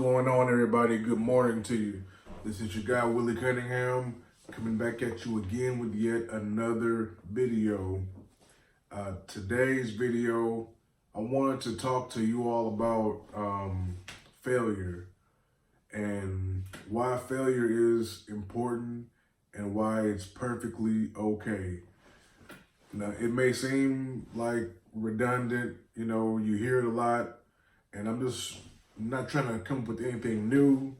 going on, everybody? Good morning to you. This is your guy, Willie Cunningham, coming back at you again with yet another video. Today's video, I wanted to talk to you all about failure and why failure is important and why it's perfectly okay. Now, it may seem like redundant, you hear it a lot, and I'm not trying to come up with anything new.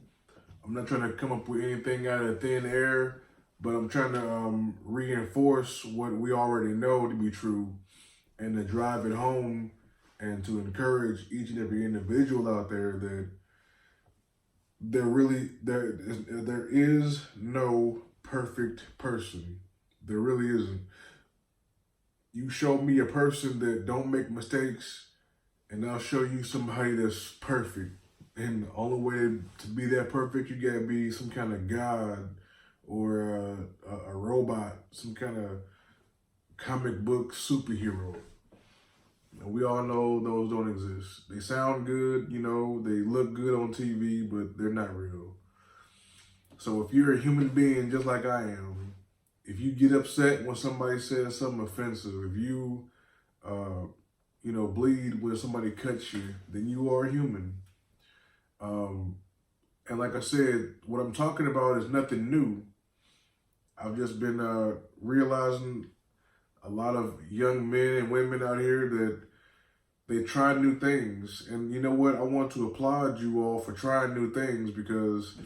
I'm not trying to come up with anything out of thin air, but I'm trying to reinforce what we already know to be true and to drive it home and to encourage each and every individual out there that there is no perfect person. There really isn't. You show me a person that don't make mistakes, and I'll show you somebody that's perfect. And the only way to be that perfect, you gotta be some kind of god or a robot, some kind of comic book superhero. And we all know those don't exist. They sound good, they look good on TV, but they're not real. So if you're a human being just like I am, if you get upset when somebody says something offensive, if you, bleed when somebody cuts you, then you are human. And like I said, what I'm talking about is nothing new. I've just been realizing a lot of young men and women out here that they try new things. And you know what? I want to applaud you all for trying new things, because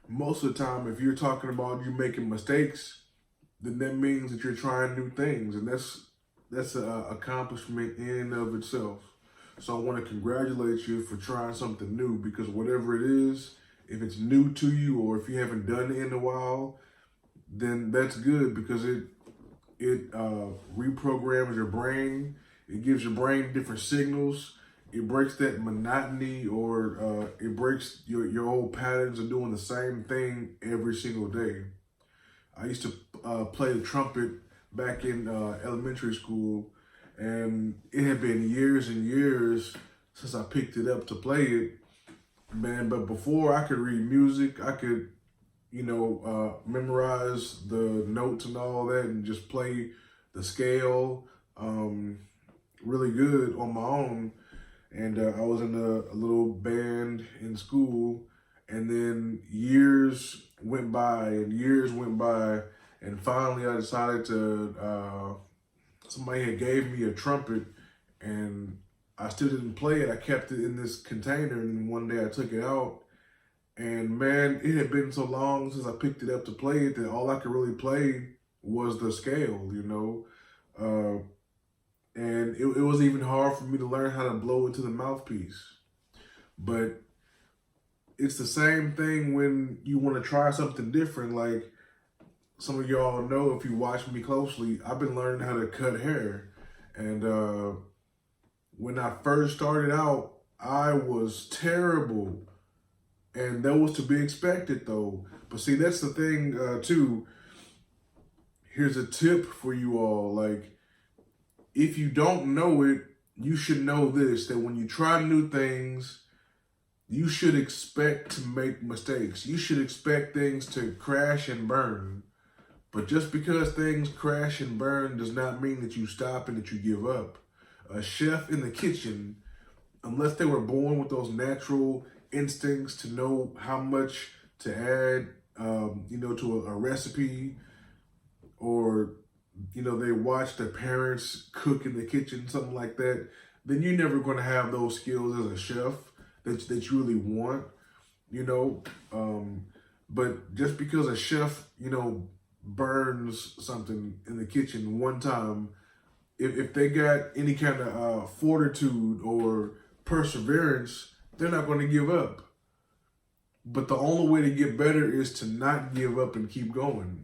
most of the time, if you're talking about you making mistakes, then that means that you're trying new things. And that's an accomplishment in and of itself. So I want to congratulate you for trying something new, because whatever it is, if it's new to you or if you haven't done it in a while, then that's good, because it reprograms your brain. It gives your brain different signals. It breaks that monotony, or it breaks your old patterns of doing the same thing every single day. I used to play the trumpet back in elementary school, and it had been years and years since I picked it up to play it, man. But before I could read music, I could, memorize the notes and all that and just play the scale really good on my own. And I was in a little band in school, and then years went by, and finally I decided to, somebody had gave me a trumpet, and I still didn't play it. I kept it in this container, and one day I took it out, and man, it had been so long since I picked it up to play it that all I could really play was the scale, and it was even hard for me to learn how to blow into the mouthpiece. But it's the same thing when you want to try something different. Like some of y'all know, if you watch me closely, I've been learning how to cut hair. And when I first started out, I was terrible. And that was to be expected, though. But see, that's the thing, too. Here's a tip for you all. Like, if you don't know it, you should know this, that when you try new things, you should expect to make mistakes. You should expect things to crash and burn. But just because things crash and burn does not mean that you stop and that you give up. A chef in the kitchen, unless they were born with those natural instincts to know how much to add, to a recipe, or, they watch their parents cook in the kitchen, something like that, then you're never going to have those skills as a chef that you really want, But just because a chef, burns something in the kitchen one time, if they got any kind of fortitude or perseverance, they're not going to give up. But the only way to get better is to not give up and keep going.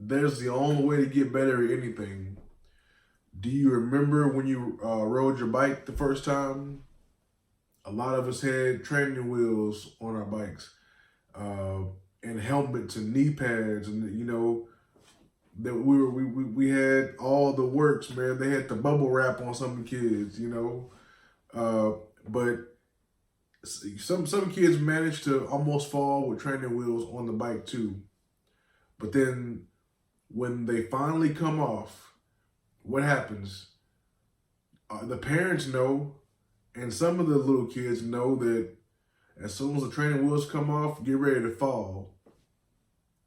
There's the only way to get better at anything. Do you remember when you rode your bike the first time? A lot of us had training wheels on our bikes, and helmets and knee pads, and that we had all the works, man. They had the bubble wrap on some kids, but Some kids manage to almost fall with training wheels on the bike too. But then when they finally come off, what happens? The parents know, and some of the little kids know that as soon as the training wheels come off, get ready to fall.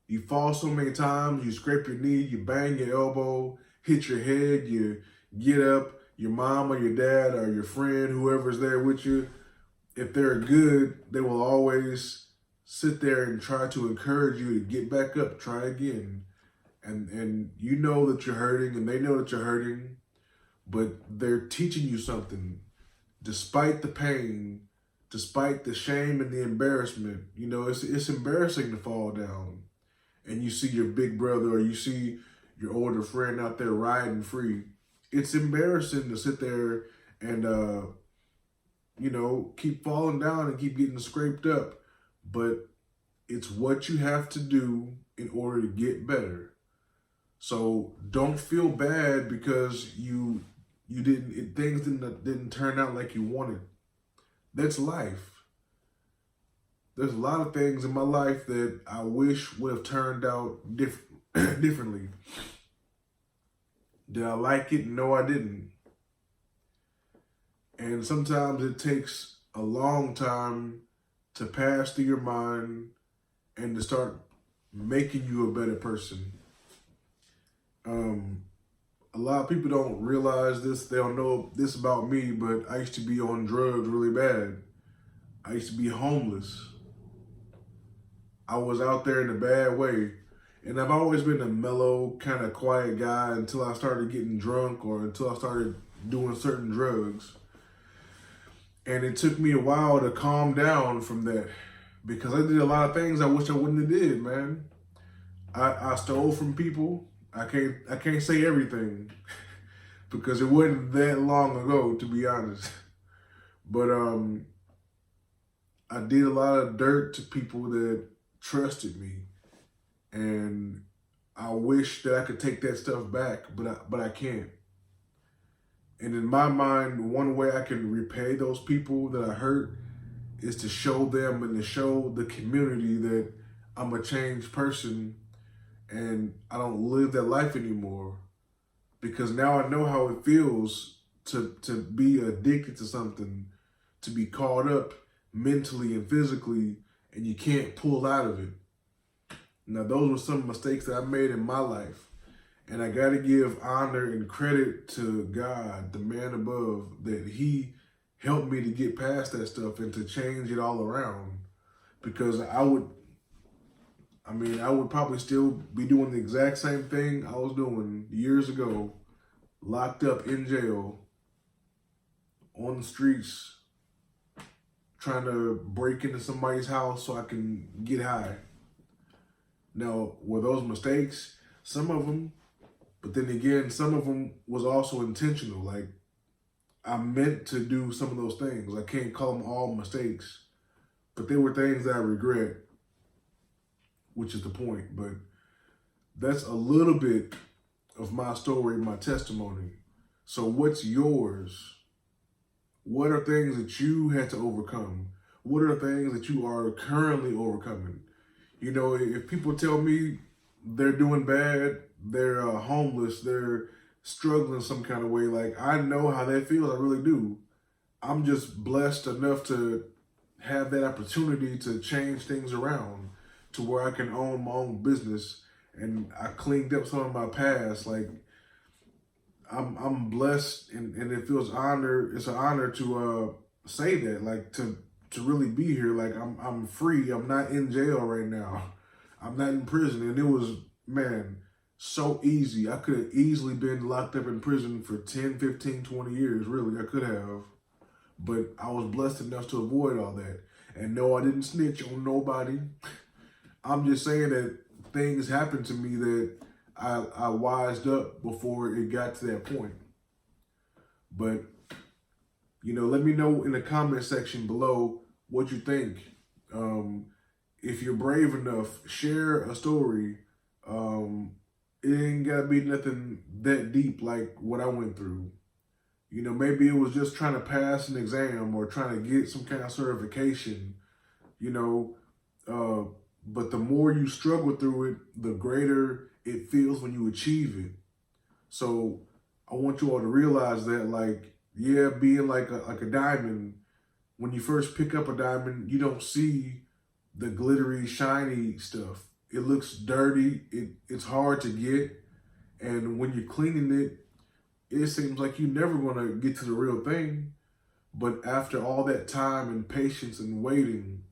You fall so many times, you scrape your knee, you bang your elbow, hit your head, you get up, your mom or your dad or your friend, whoever's there with you, if they're good, they will always sit there and try to encourage you to get back up, try again. And you know that you're hurting and they know that you're hurting, but they're teaching you something. Despite the pain, despite the shame and the embarrassment, you know, it's embarrassing to fall down and you see your big brother or you see your older friend out there riding free. It's embarrassing to sit there and, you know, keep falling down and keep getting scraped up. But it's what you have to do in order to get better. So don't feel bad because things didn't turn out like you wanted. That's life. There's a lot of things in my life that I wish would have turned out differently. Did I like it? No, I didn't. And sometimes it takes a long time to pass through your mind and to start making you a better person. A lot of people don't realize this. They don't know this about me, but I used to be on drugs really bad. I used to be homeless. I was out there in a bad way. And I've always been a mellow, kind of quiet guy until I started getting drunk or until I started doing certain drugs. And it took me a while to calm down from that because I did a lot of things I wish I wouldn't have did, man. I stole from people. I can't say everything because it wasn't that long ago, to be honest. But I did a lot of dirt to people that trusted me, and I wish that I could take that stuff back, but I can't. And in my mind, one way I can repay those people that I hurt is to show them and to show the community that I'm a changed person and I don't live that life anymore. Because now I know how it feels to be addicted to something, to be caught up mentally and physically, and you can't pull out of it. Now, those were some mistakes that I made in my life. And I got to give honor and credit to God, the man above, that he helped me to get past that stuff and to change it all around. Because I would probably still be doing the exact same thing I was doing years ago, locked up in jail, on the streets, trying to break into somebody's house so I can get high. Now, were those mistakes? Some of them. But then again, some of them was also intentional. Like, I meant to do some of those things. I can't call them all mistakes. But they were things that I regret, which is the point. But that's a little bit of my story, my testimony. So what's yours? What are things that you had to overcome? What are things that you are currently overcoming? You know, if people tell me they're doing bad, they're homeless, they're struggling some kind of way, like, I know how that feels, I really do. I'm just blessed enough to have that opportunity to change things around to where I can own my own business, and I cleaned up some of my past. Like, I'm blessed, and it feels it's an honor to say that, like, to really be here. Like, I'm free. I'm not in jail right now. I'm not in prison. And it was, man, so easy. I could have easily been locked up in prison for 10, 15, 20 years. Really, I could have. But I was blessed enough to avoid all that. And no, I didn't snitch on nobody. I'm just saying that things happened to me that I wised up before it got to that point. But, you know, let me know in the comment section below what you think. If you're brave enough, share a story. It ain't gotta be nothing that deep like what I went through. You know, maybe it was just trying to pass an exam or trying to get some kind of certification, you know. But the more you struggle through it, the greater it feels when you achieve it. So I want you all to realize that, like, yeah, being like a diamond, when you first pick up a diamond, you don't see the glittery, shiny stuff. It looks dirty. It's hard to get. And when you're cleaning it, it seems like you're never going to get to the real thing. But after all that time and patience and waiting,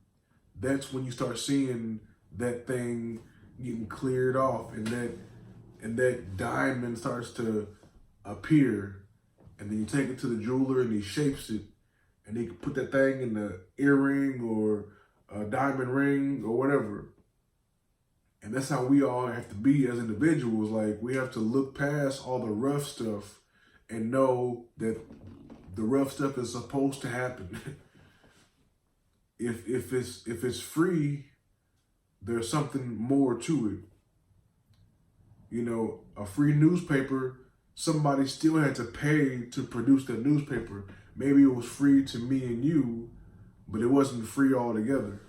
that's when you start seeing that thing getting cleared off, and that diamond starts to appear. And then you take it to the jeweler and he shapes it, and he can put that thing in the earring or a diamond ring or whatever. And that's how we all have to be as individuals. Like, we have to look past all the rough stuff and know that the rough stuff is supposed to happen. If it's free, there's something more to it. You know, a free newspaper, somebody still had to pay to produce that newspaper. Maybe it was free to me and you, but it wasn't free altogether,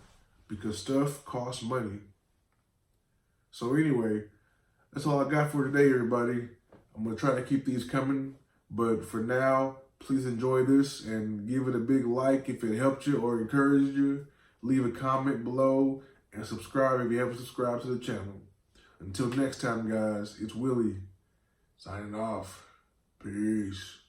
because stuff costs money. So anyway, that's all I got for today, everybody. I'm going to try to keep these coming, but for now, please enjoy this and give it a big like if it helped you or encouraged you. Leave a comment below and subscribe if you haven't subscribed to the channel. Until next time, guys, it's Willie signing off. Peace.